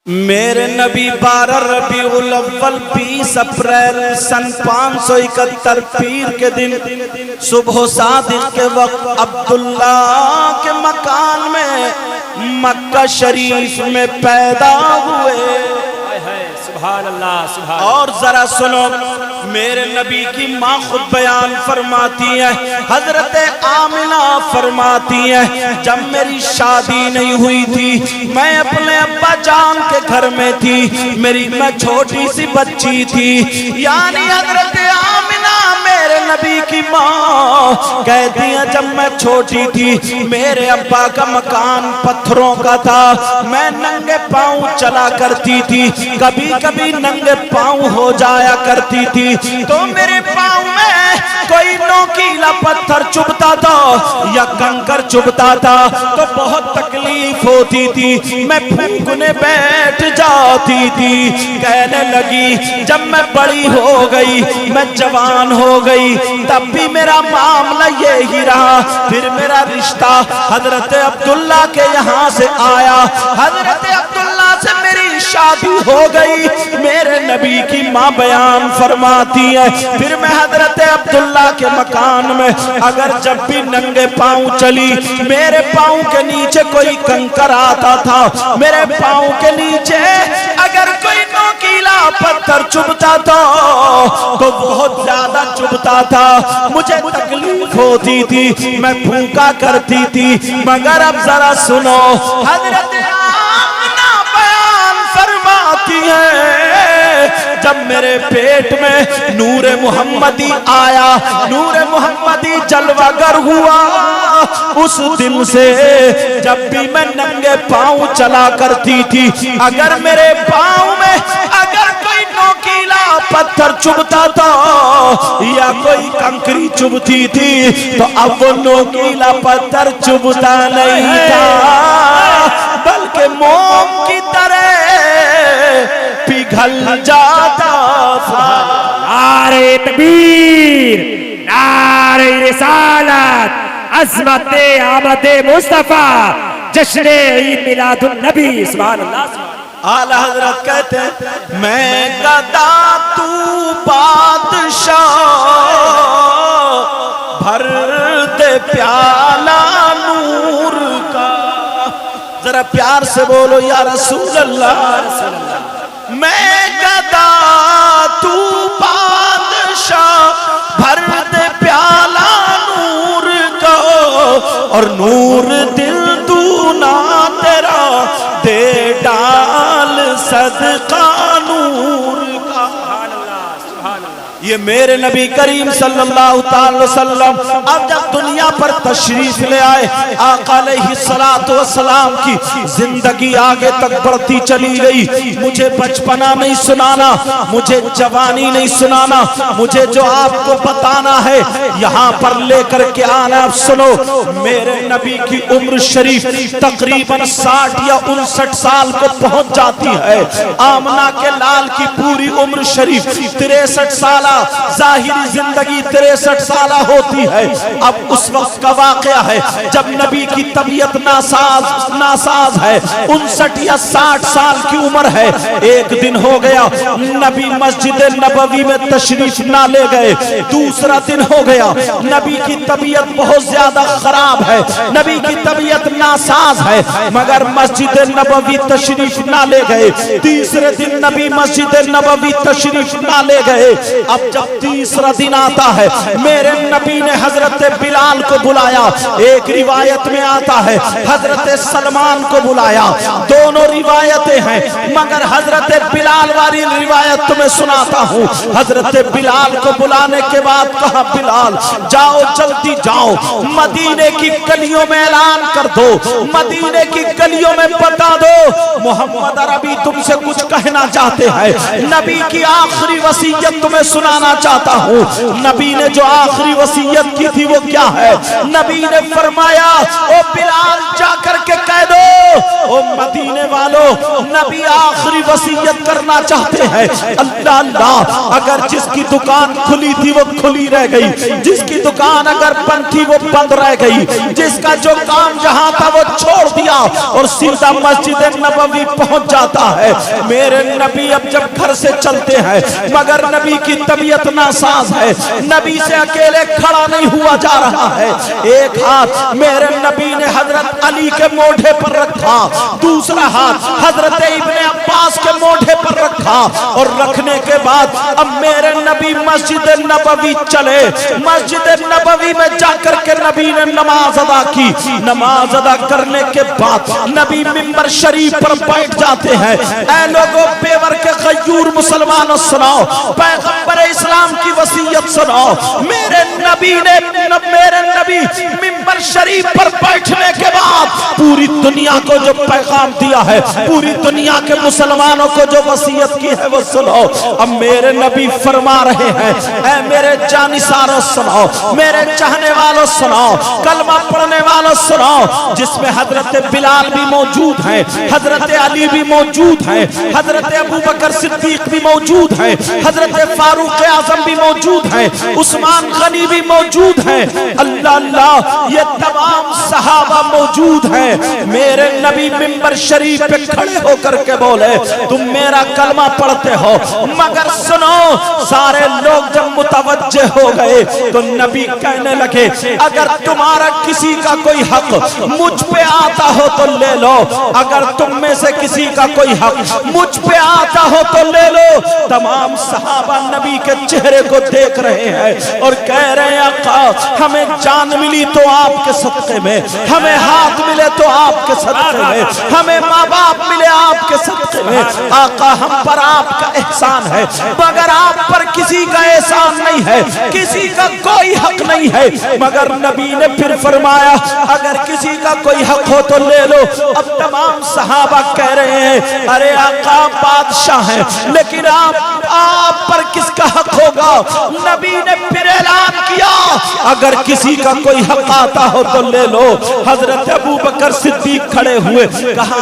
میرے نبی 12 ربیع الاول 20 اپریل سن 571 پیر کے دن صبح صادق کے وقت عبداللہ کے مکان میں مکہ شریف میں پیدا ہوئے۔ سبحان اللہ سبحان اللہ۔ اور ذرا سنو، میرے نبی کی ماں خود بیان فرماتی ہے، حضرت آمنہ فرماتی ہے، جب میری شادی نہیں ہوئی تھی میں اپنے ابا جان کے گھر میں تھی، میں چھوٹی سی بچی تھی، یعنی حضرت آمنہ میرے نبی کی ماں کہتی ہیں جب میں چھوٹی تھی میرے ابا کا مکان پتھروں کا تھا، میں ننگے پاؤں چلا کرتی تھی، کبھی کبھی ننگے پاؤں ہو جایا کرتی تھی تو میرے پاؤں میں کوئی نوکیلا پتھر چبھتا تھا یا کنکر چبھتا تھا تو بہت تکلیف ہوتی تھی، میں پھونکنے بیٹھ جاتی تھی۔ کہنے لگی جب میں بڑی ہو گئی، میں جوان ہو گئی، تب بھی میرا معاملہ یہی رہا۔ پھر میرا رشتہ حضرت عبداللہ کے یہاں سے آیا، حضرت عبداللہ سے میری شادی ہو گئی۔ میرے نبی کی ماں بیان فرماتی ہے پھر میں حضرت عبداللہ کے مکان میں اگر جب بھی ننگے پاؤں چلی، میرے پاؤں کے نیچے کوئی کنکر آتا تھا، میرے پاؤں کے نیچے اگر کوئی نوکیلا پتھر چبھتا تھا تو بہت زیادہ چبھتا تھا، مجھے تکلیف ہوتی تھی، میں پھونکا کرتی تھی۔ مگر اب ذرا سنو، حضرت آمنہ بیان فرماتی ہے جب میرے پیٹ میں نور محمدی آیا، نور محمدی جلوہ گر ہوا، اس دن سے جب بھی میں ننگے پاؤں چلا کرتی تھی، اگر میرے پاؤں میں اگر کوئی نوکیلا پتھر چبھتا تھا یا کوئی کنکری چبھتی تھی تو اب وہ نوکیلا پتھر چبھتا نہیں تھا بلکہ موم کی طرح پگھل جاتا تھا۔ نعرہ تکبیر، نعرہ رسالت، عظمت آمد مصطفیٰ، جشن عید میلاد النبی۔ سبحان اللہ۔ اعلیٰ حضرت کہتے ہیں میں گدا تو بادشاہ، بھر دے پیالہ نور کا۔ ذرا پیار سے بولو یا رسول اللہ۔ میں گدا تو بادشاہ، بھر دے پیالہ نور کا، اور نور دل دونا تیرا دے ڈال صدقہ نور کا۔ یہ میرے نبی کریم صلی اللہ تعالی وسلم اب جب دنیا پر تشریف لے آئے، آقا علیہ السلام کی زندگی آگے تک بڑھتی چلی گئی۔ مجھے بچپنا نہیں سنانا، مجھے جوانی نہیں سنانا، مجھے جو آپ کو بتانا ہے یہاں پر لے کر کے آنا۔ اب سنو، میرے نبی کی عمر شریف تقریباً 60 یا 59 سال کو پہنچ جاتی ہے۔ آمنہ کے لال کی پوری عمر شریف 63 سالہ، ظاہری زندگی 63 سالہ ہوتی ہے۔ اب اس وقت کا واقعہ ہے جب نبی کی طبیعت ناساز ہے، 59 یا 60 سال کی عمر ہے۔ ایک دن ہو گیا نبی مسجد نبوی میں تشریف نہ لے گئے، دوسرا دن ہو گیا نبی کی طبیعت بہت زیادہ خراب ہے، نبی کی طبیعت ناساز ہے مگر مسجد نبوی تشریف نہ لے گئے، تیسرے دن نبی مسجد نبوی تشریف نہ لے گئے۔ اب جب تیسرا دن آتا ہے میرے نبی نے حضرت بلال کو بلایا، ایک روایت میں آتا ہے حضرت سلمان کو بلایا، دونوں روایتیں ہیں مگر حضرت بلال والی روایت تمہیں سناتا ہوں۔ حضرت بلال کو بلانے کے بعد کہا بلال جاؤ، جلدی جاؤ، مدینے کی گلیوں میں اعلان کر دو، مدینے کی گلیوں میں بتا دو محمد عربی تم سے کچھ کہنا چاہتے ہیں، نبی کی آخری وصیت تمہیں سنانا چاہتا ہوں۔ نبی نے جو آخری وصیت کی تھی وہ کیا ہے؟ نبی نے فرمایا او بلال جا کر کے کہہ دو او مدینے والوں، نبی آخری وصیت کرنا چاہتے ہیں، اللہ اللہ اگر جس کی دکان کھلی تھی وہ کھلی رہ گئی، جس کی دکان اگر بند تھی وہ بند رہ گئی، جس کا جو کام جہاں تھا وہ چھوڑ دیا اور سیدھا مسجد نبوی پہنچ جاتا ہے۔ میرے نبی اب جب گھر سے چلتے ہیں مگر نبی کی طبیعت ناساز ہے، نبی سے اکیلے کھڑا نہیں ہوا جا رہا ہے، ایک ہاتھ میرے نبی نے حضرت علی کے موڑھے پر رکھا، دوسرا ہاتھ حضرت ابن عباس کے موڑھے پر رکھا، اور رکھنے کے بعد اب میرے نبی مسجد نبوی چلے۔ مسجد نبوی میں جا کر کے نبی نے نماز ادا کی، نماز ادا کرنے کے بعد نبی منبر شریف پر بیٹھ جاتے ہیں۔ اے لوگوں پیور کے غیور مسلمانوں سناؤ، پیغمبر اسلام کی وصیت سناؤ۔ میرے نبی نے منبر شریف پر بیٹھنے کے بعد پوری دنیا کو جو پیغام دیا ہے، پوری دنیا کے مسلمانوں کو جو وصیت کی ہے وہ سنو۔ اب میرے نبی فرما رہے ہیں، اے میرے جانثاروں سنو، میرے چاہنے والوں سنو، کلمہ پڑھنے والوں سنو، جس میں حضرت بلال بھی موجود ہیں، حضرت علی بھی موجود ہیں، حضرت ابوبکر صدیق بھی موجود ہیں، حضرت فاروق اعظم بھی موجود ہیں، عثمان غنی بھی موجود ہیں، اللہ اللہ یہ تمام صحابہ موجود ہیں۔ میرے نبی منبر شریف پہ کھڑے ہو کر کے بولے، تم میرا کلمہ پڑھتے ہو مگر سنو۔ سارے لوگ جب متوجہ ہو گئے تو نبی کہنے لگے، اگر تمہارا کسی کا کوئی حق مجھ پہ آتا ہو تو لے لو، اگر تم میں سے کسی کا کوئی حق مجھ پہ آتا ہو تو لے لو۔ تمام صحابہ نبی کے چہرے کو دیکھ رہے ہیں اور کہہ رہے ہیں، آقا ہمیں جان ملی تو آپ کے صدقے میں، ہمیں ہاتھ ملے تو آپ کے صدقے میں، ہمیں ماں باپ ملے آپ کے صدقے میں، آقا ہم پر آپ کا احسان ہے مگر آپ پر کسی کا احسان نہیں ہے، کسی کا کوئی حق نہیں ہے۔ مگر نبی نے پھر فرمایا، اگر کسی کا کوئی حق ہو تو لے لو۔ اب تمام صحابہ کہہ رہے ہیں، ارے آقا بادشاہ ہیں لیکن آپ پر کس کا حق ہوگا؟ نبی نے پھر اعلان کیا، اگر کسی کا کوئی حق آتا ہو تو لے لو۔ حضرت ابوبکر صدیق کھڑے ہوئے، کہا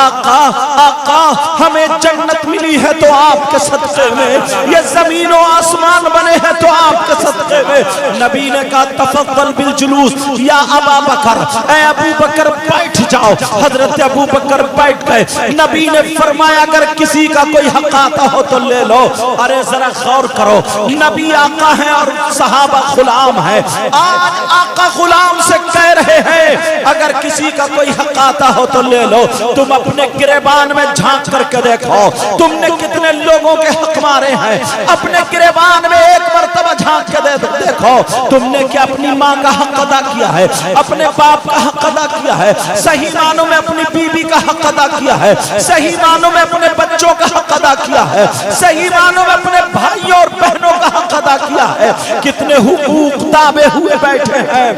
آقا آقا ہمیں جنت ملی ہے تو آپ کے صدقے میں، یہ زمین و آسمان بنے ہیں تو آپ کے صدقے میں۔ نبی نے کہا تفضل بالجلوس یا ابا بکر، اے ابو بکر بیٹھ جاؤ۔ حضرت ابو بکر بیٹھ گئے۔ نبی نے فرمایا اگر کسی کا کوئی حق آتا ہو تو لے لو۔ ارے ذرا غور کرو، نبی آقا ہیں اور صحابہ غلام ہیں۔ آج آقا غلام سے کہہ رہے ہیں اگر کسی کا کوئی حق آتا ہو تو لے لو۔ تم اپنے گریبان میں جھانک کر کے دیکھو، تم نے کتنے لوگوں کے حق مارے ہیں۔ اپنے گریبان میں ایک مرتبہ جھانک کے دیکھو، تم نے کیا اپنی ماں کا حق ادا کیا ہے، اپنے باپ کا حق ادا کیا ہے، صحیح معنوں میں اپنی بیوی کا حق ادا کیا ہے، صحیح معنوں میں اپنے بچوں کا حق ادا کیا ہے، صحیح معنوں میں اپنے بھائیوں اور بہنوں کا حق ادا کیا ہے۔ کتنے حقوق دابے ہوئے بیٹھے ہیں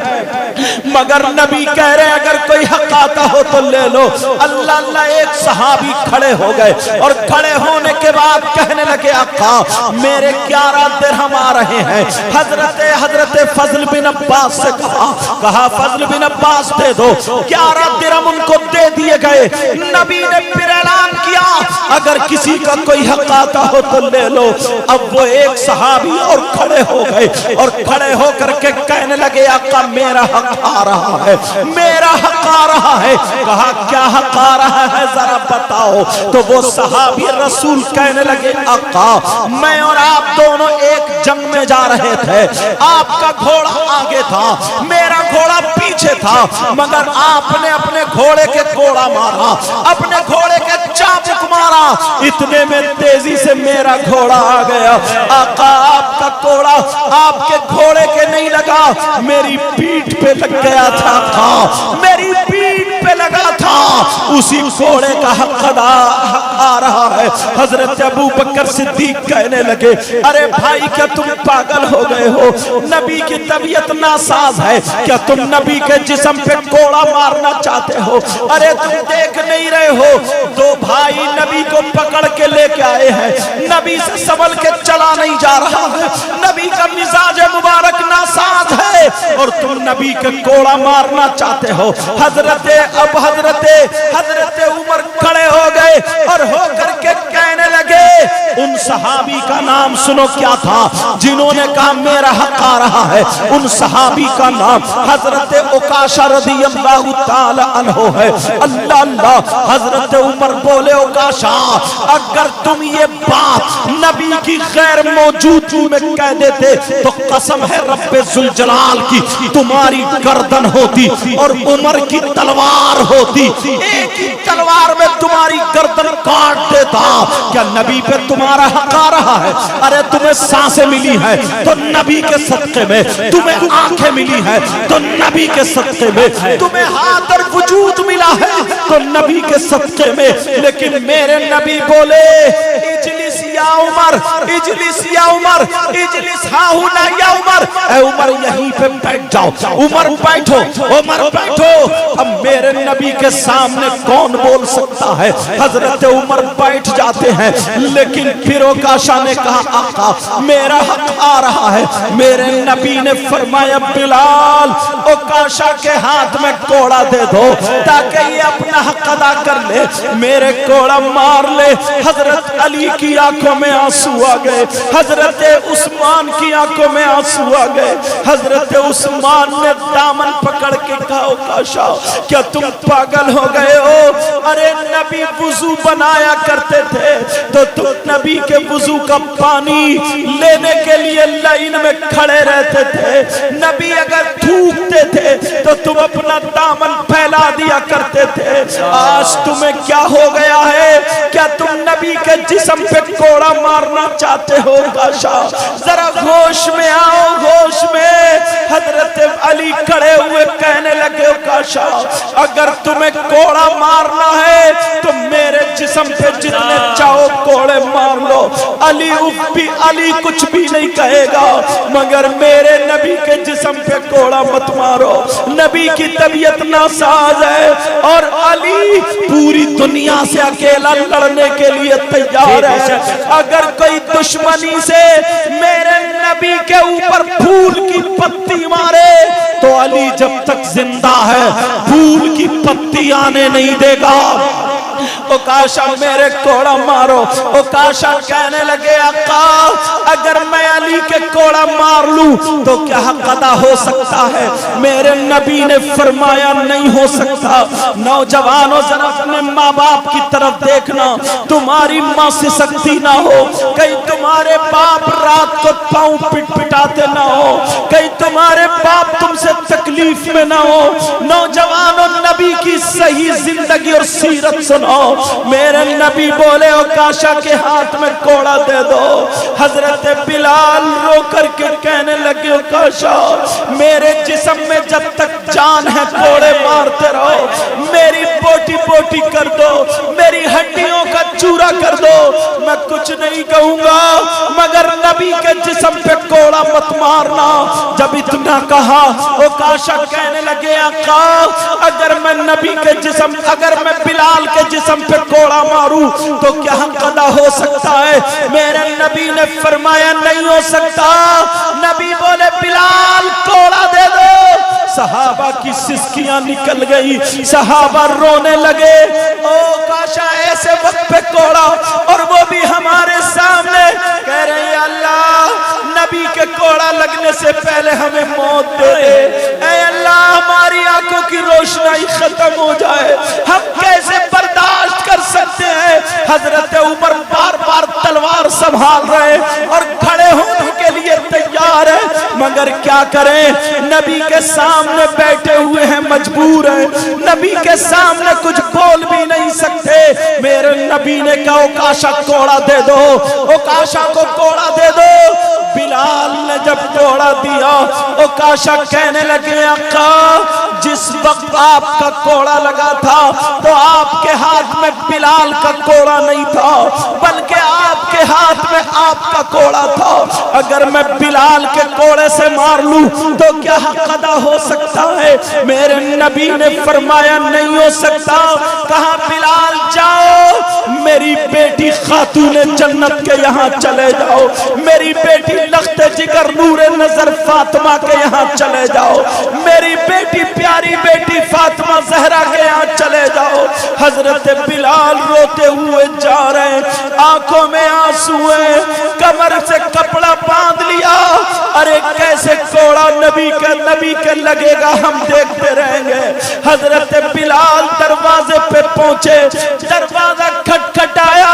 مگر نبی کہہ رہے ہیں اگر کوئی حق آتا ہو تو لے لو۔ اللہ اللہ ایک صحابی کھڑے ہو گئے اور کھڑے ہونے کے بعد کہنے لگے، آقا میرے 11 درہم آ رہے ہیں۔ حضرت فضل بن عباس سے کہا فضل بن عباس دے دو۔ 11 درہم ان کو دے دیے گئے۔ نبی نے پھر اعلان کیا اگر کسی کا کوئی حق آتا ہو تو لے لو۔ اب وہ ایک صحابی اور کھڑے ہو گئے اور کھڑے ہو کر کے کہنے لگے، آقا میرا حق آ رہا ہے، میرا حق آ رہا ہے۔ کہا کیا حق آ رہا ہے ذرا بتاؤ۔ تو وہ صحابی رسول کہنے لگے، آقا میں اور آپ دونوں ایک جنگ میں جا رہے تھے، آپ کا گھوڑا آگے تھا، میرا گھوڑا پیچھے تھا، مگر آپ نے اپنے گھوڑے کے گھوڑا مارا، اپنے گھوڑے کے چابک مارا، اتنے میں تیزی سے میرا گھوڑا آ گیا۔ آقا آپ کا گھوڑا آپ کے گھوڑے کے نہیں لگا، میری پیٹھ پہ لگ گیا تھا، میری پیٹھ پہ لگا تھا، اسی گھوڑے کا حق آ رہا ہے۔ حضرت ابو بکر صدیق کہنے لگے، ارے بھائی کیا تم پاگل ہو گئے ہو؟ نبی کی طبیعت ناساز ہے، کیا تم نبی کے جسم پہ کوڑا مارنا چاہتے ہو؟ ارے تم دیکھ نہیں رہے ہو دو بھائی نبی کو پکڑ کے لے کے آئے ہیں، نبی سے سنبھل کے چلا نہیں جا رہا ہے، نبی کا مزاج مبارک ناساز ہے، اور تم نبی کے کوڑا مارنا چاہتے ہو۔ حضرت عمر کھڑے ہو گئے اور ہو کر کے کہنے لگے، ان صحابی کا نام سنو کیا تھا جنہوں نے کہا میرا حق آ رہا ہے؟ ان صحابی کا نام حضرت عکاشہ رضی اللہ تعالی عنہ ہے۔ اللہ اللہ، حضرت عمر بولے، عکاشہ اگر تم یہ بات نبی کی غیر موجودگی میں کہہ دیتے تو قسم ہے رب ذوالجلال کی تمہاری گردن ہوتی اور عمر کی تلوار ہوتی، ایک ہی تلوار میں تمہاری گردن کاٹ دیتا۔ کیا نبی پہ تمہارا حق آ رہا ہے؟ ارے تمہیں سانسیں ملی ہے تو نبی کے صدقے میں، تمہیں آنکھیں ملی ہے تو نبی کے صدقے میں، تمہیں ہاتھ اور وجود ملا ہے تو نبی کے صدقے میں، لیکن میرے نبی بولے، اجلس یا عمر، اجلس یا عمر، اجلس ہاں ہونا یا عمر، اے عمر یہیں پہ بیٹھ جاؤ، عمر بیٹھو، عمر بیٹھو۔ اب میرے نبی کے سامنے کون بول سکتا ہے؟ حضرت عمر بیٹھ جاتے ہیں، لیکن پھر عکاشہ نے کہا آقا میرا حق آ رہا ہے۔ میرے نبی نے فرمایا بلال عکاشہ کے ہاتھ میں کوڑا دے دو تاکہ یہ اپنا حق ادا کر لے۔ میرے کوڑا مار لے۔ حضرت علی کی آنکھوں میں آنسو آ گئے، حضرت عثمان کی آنکھوں میں آنسو آ گئے۔ حضرت عثمان نے دامن پکڑ کے کہا عکاشہ کیا تم پاگل ہو گئے ہو؟ ارے نبی وضو بنایا کرتے تھے تو تم نبی کے وضو کا پانی لینے کے لیے لائن میں کھڑے رہتے تھے، نبی اگر تھوکتے تھے تو تم اپنا دامن پھیلا دیا کرتے تھے۔ آج تمہیں کیا ہو گیا ہے؟ کیا تم نبی کے جسم پہ کوڑا مارنا چاہتے ہو؟ عکاشہ ذرا ہوش میں آؤ، ہوش میں۔ حضرت علی کھڑے ہوئے کہنے لگے عکاشہ اگر تمہیں کوڑا مارنا ہے تو میرے جسم پہ جتنے چاہو کوڑے مار لو، علی کچھ بھی نہیں کہے گا، مگر میرے نبی کے جسم پہ کوڑا مت مارو۔ نبی کی طبیعت ناساز ہے اور علی پوری دنیا سے اکیلا لڑنے کے لیے تیار ہے۔ اگر کوئی دشمنی سے میرے نبی کے اوپر پھول کی پتی مارے تو علی جب تک زندہ ہے پھول کی پتی آنے نہیں دے گا۔ عکاشہ میرے کوڑا مارو۔ عکاشہ کہنے لگے آقا اگر میں علی کے کوڑا مار لوں تو کیا حق ادا ہو سکتا ہے؟ میرے نبی نے فرمایا نہیں ہو سکتا۔ نوجوانوں ذرا اپنے ماں باپ کی طرف دیکھنا، تمہاری ماں سے سختی نہ ہو، کہیں تمہارے باپ رات کو پاؤں پٹ پٹاتے نہ ہو، کہیں تمہارے باپ تم سے تکلیف میں نہ ہو۔ نوجوانوں نبی کی صحیح زندگی اور سیرت سنو۔ میرے نبی بولے عکاشہ کے ہاتھ میں کوڑا دے دو۔ حضرت بلال رو کر کے کہنے لگے عکاشہ میرے جسم میں جب تک جان ہے کوڑے مارتے رہو، میری بوٹی بوٹی کر دو، میری ہڈیوں کا چورا کر دو، میں کچھ نہیں کہوں گا مگر نبی کے جسم پہ کوڑا مت مارنا۔ جب اتنا کہا عکاشہ کہنے لگے آقا اگر میں نبی کے جسم، اگر میں بلال کے جسم پہ کوڑا ماروں تو کیا حق ادا ہو سکتا ہے؟ میرے نبی نے فرمایا نہیں ہو سکتا۔ نبی بولے بلال کوڑا دے دو۔ صحابہ کی سسکیاں نکل گئی، صحابہ رونے لگے۔ او عکاشہ ایسے وقت پہ کوڑا اور وہ بھی ہمارے سامنے، کہہ رہے ہیں اللہ نبی کے کوڑا لگنے سے پہلے ہمیں موت دے دے، اے اللہ ہماری آنکھوں کی روشنائی ختم ہو جائے، ہم کیسے برداشت کر سکتے ہیں؟ حضرت عمر بار بار تلوار سنبھال رہے اور کھڑے ہونے کے لیے تیار ہیں، مگر کیا کریں؟ نبی کے سامنے بیٹھے ہوئے ہیں، مجبور ہیں، نبی کے سامنے کچھ بول بھی نہیں سکتے۔ میرے نبی نے کہا عکاشہ کوڑا دے دو، عکاشہ کو کوڑا دے دو۔ بلال نے جب کوڑا دیا عکاشہ کہنے لگے آقا جس وقت آپ کا کوڑا لگا تھا تو آپ کے ہاتھ میں بلال کا کوڑا نہیں تھا بلکہ آپ کے ہاتھ میں آپ کا کوڑا تھا۔ اگر میں بلال کے کوڑے سے مار لوں تو کیا حق ادا ہو سکتا ہے؟ میرے نبی نے فرمایا نہیں ہو سکتا۔ کہا بلال جاؤ میری بیٹی بیٹی خاتون جنت کے یہاں چلے جاؤ، میری بیٹی لخت جگر نور نظر فاطمہ کے یہاں چلے جاؤ، میری بیٹی پیاری بیٹی فاطمہ زہرا کے یہاں چلے جاؤ۔ حضرت بلال روتے ہوئے جا رہے ہیں، آنکھوں میں آنسو ہیں، کمر سے کپڑا باندھ لیا، ارے کیسے کوڑا نبی کے لگے گا، ہم دیکھتے رہیں گے۔ حضرت بلال دروازے پہ پہنچے، دروازہ کھٹکھٹایا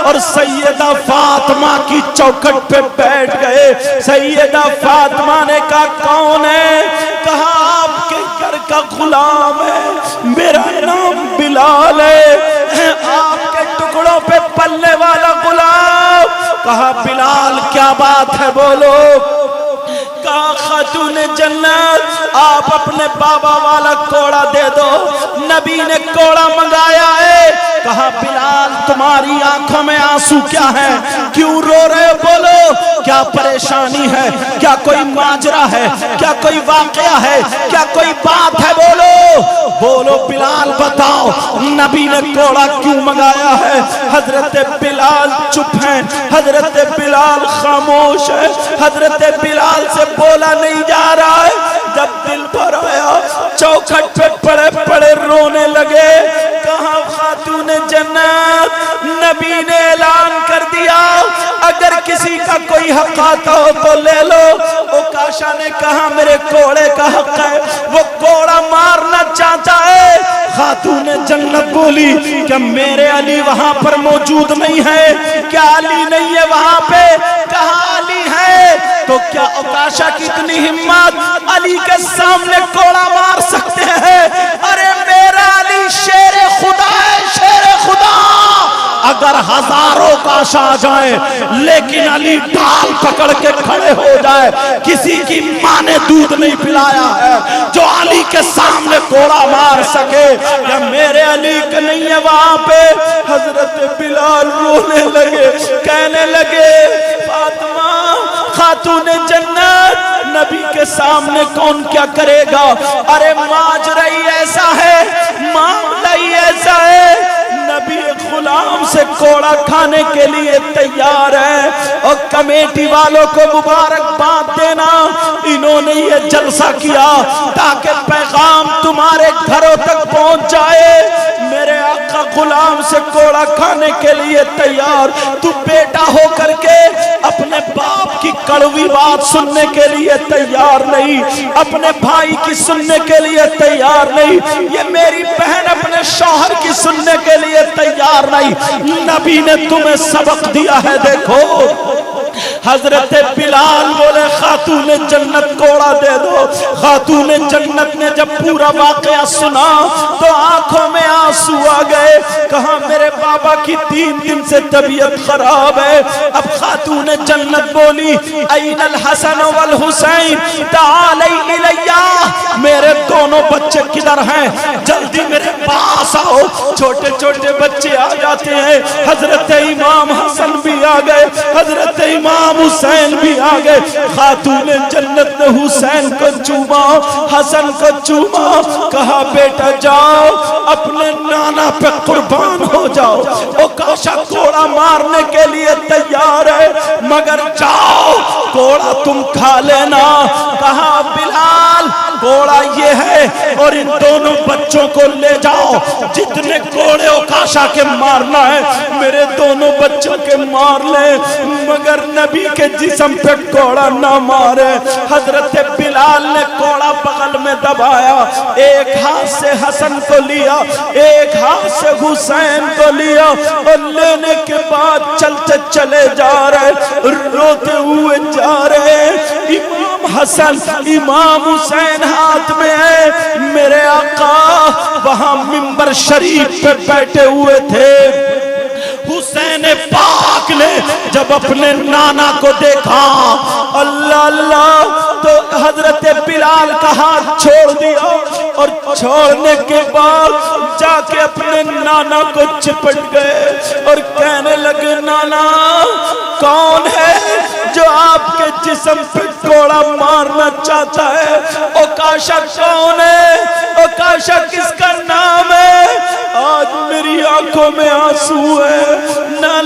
اور سیدہ فاطمہ کی چوکھٹ پہ بیٹھ گئے۔ سیدہ فاطمہ نے کہا کون ہے؟ کہا آپ کے گھر کا غلام ہے، میرا نام بلال ہے، آپ کے ٹکڑوں پہ پلنے والا غلام۔ کہا بلال کیا بات ہے بولو؟ کہا خاتون جنت آپ اپنے بابا والا کوڑا دے دو، نبی نے کوڑا منگایا ہے۔ کہا بلال تمہاری آنکھوں میں آنسو کیا ہے؟ کیوں رو رہے بولو؟ کیا پریشانی ہے؟ کیا کوئی ماجرا ہے؟ کیا کوئی واقعہ ہے؟ کیا کوئی بات ہے؟ بولو بلال بتاؤ، نبی نے کوڑا کیوں منگایا ہے؟ حضرت بلال چپ ہیں، حضرت بلال خاموش ہے، حضرت بلال سے بولا نہیں جا رہا ہے۔ جب دل پر آیا چوکھٹ پہ پڑے پڑے رونے لگے۔ کہاں خاتون جنت نبی نے اعلان کر دیا اگر کسی کا کوئی حق آتا ہو تو لے لو۔ اوکاشا نے کہا میرے کوڑے کا حق ہے، وہ کوڑا مارنا چاہتا ہے۔ خاتون جنت بولی کہ میرے علی وہاں پر موجود نہیں ہے، کیا علی نہیں ہے وہاں پہ؟ کہا علی ہے۔ تو کیا اوکاشا کی اتنی ہمت علی کے سامنے کوڑا مار سکتے ہیں؟ ارے میرا علی شیر خدا ہے، شیر خدا۔ اگر ہزاروں اوکاشا آ جائیں لیکن علی ڈال پکڑ کے کھڑے ہو جائے، کسی کی ماں نے دودھ نہیں پلایا ہے جو علی کے سامنے کوڑا مار سکے، یا میرے علی کا نہیں ہے وہاں پہ۔ حضرت بلال رونے لگے، کہنے لگے فاطمہ خاتون جنت نبی کے سامنے کون کیا کرے گا؟ ارے ماجرا ہی ایسا ہے، معاملہ ہی ایسا ہے، نبی غلام سے کوڑا کھانے کے لیے تیار ہے۔ اور کمیٹی والوں کو مبارکباد دینا، انہوں نے یہ جلسہ کیا تاکہ پیغام تمہارے گھروں تک پہنچ جائے۔ میرے آقا غلام سے کوڑا کھانے کے لیے تیار، تو بیٹا ہو کر کے اپنے باپ کی کڑوی بات سننے کے لیے تیار نہیں، اپنے بھائی کی سننے کے لیے تیار نہیں، یہ میری بہن اپنے شوہر کی سننے کے لیے تیار نہیں۔ نبی نے تمہیں سبق دیا ہے، دیکھو۔ حضرت بلال بولے خاتون جنت کوڑا دے دو۔ خاتون جنت نے جب پورا واقعہ سنا تو آنکھوں میں آنسو آ گئے۔ کہا میرے بابا کی 3 دن سے طبیعت خراب ہے۔ اب خاتون جنت بولی این الحسن والحسین تعالی الیہ، میرے دونوں بچے کدھر ہیں؟ جلدی میرے پاس آؤ۔ چھوٹے چھوٹے بچے آ جاتے ہیں، حضرت امام حسن بھی آ گئے، حضرت امام حسین بھی آ گئے۔ خاتون جنت نے حسین کو چوما، حسن کو چوما، کہا بیٹا جاؤ اپنے نانا پہ قربان ہو جاؤ۔ اوکاشا کوڑا مارنے کے لیے تیار ہے مگر جاؤ کوڑا تم کھا لینا۔ کہا بلال کوڑا یہ ہے اور ان دونوں بچوں کو لے جاؤ، جتنے کوڑے اوکاشا کے مارنا ہے میرے دونوں بچوں کے مار لیں، مگر نبی کے جسم پہ کوڑا نہ مارے۔ حضرت بلال نے کوڑا بغل میں دبایا، ایک ہاتھ سے حسن کو لیا، ایک ہاتھ سے حسین کو لیا، اور لینے کے بعد چلتے چلے جا رہے، روتے ہوئے جا رہے۔ امام حسن امام حسین ہاتھ میں ہے، میرے آقا وہاں منبر شریف پہ بیٹھے ہوئے تھے۔ حسین پاک نے جب اپنے نانا کو دیکھا اللہ اللہ تو حضرت بلال کا ہاتھ چھوڑ دیا، اور چھوڑنے کے بعد جا کے اپنے نانا کو چپٹ گئے اور کہنے لگے نانا کون ہے جو آپ کے جسم پہ کوڑا مارنا چاہتا ہے؟ اوکاشا کون ہے؟ اوکاشا کس کا نام ہے؟ آج میری آنکھوں میں آنسو ہے، نانا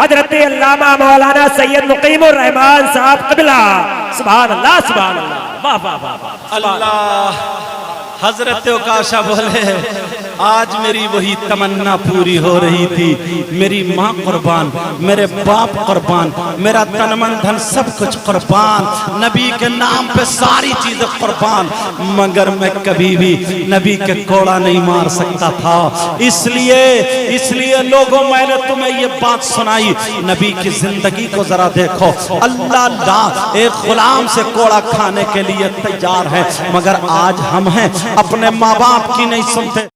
حضرت علامہ مولانا سید مقیم الرحمان صاحب قبلہ. سبحان اللہ سبحان اللہ. واہ واہ واہ واہ. اللہ. حضرت عکاشہ بولے آج میری وہی تمنا پوری ہو رہی تھی. میری ماں قربان, میرے باپ قربان, میرا تن من دھن سب کچھ قربان, نبی کے نام پہ ساری چیزیں قربان, مگر میں کبھی بھی نبی کے کوڑا نہیں مار سکتا تھا. اس لیے لوگوں میں نے تمہیں یہ بات سنائی. نبی کی زندگی کو ذرا دیکھو. اللہ ایک غلام سے کوڑا کھانے کے لیے تیار ہے, مگر آج ہم ہیں اپنے ماں باپ کی نہیں سنتے.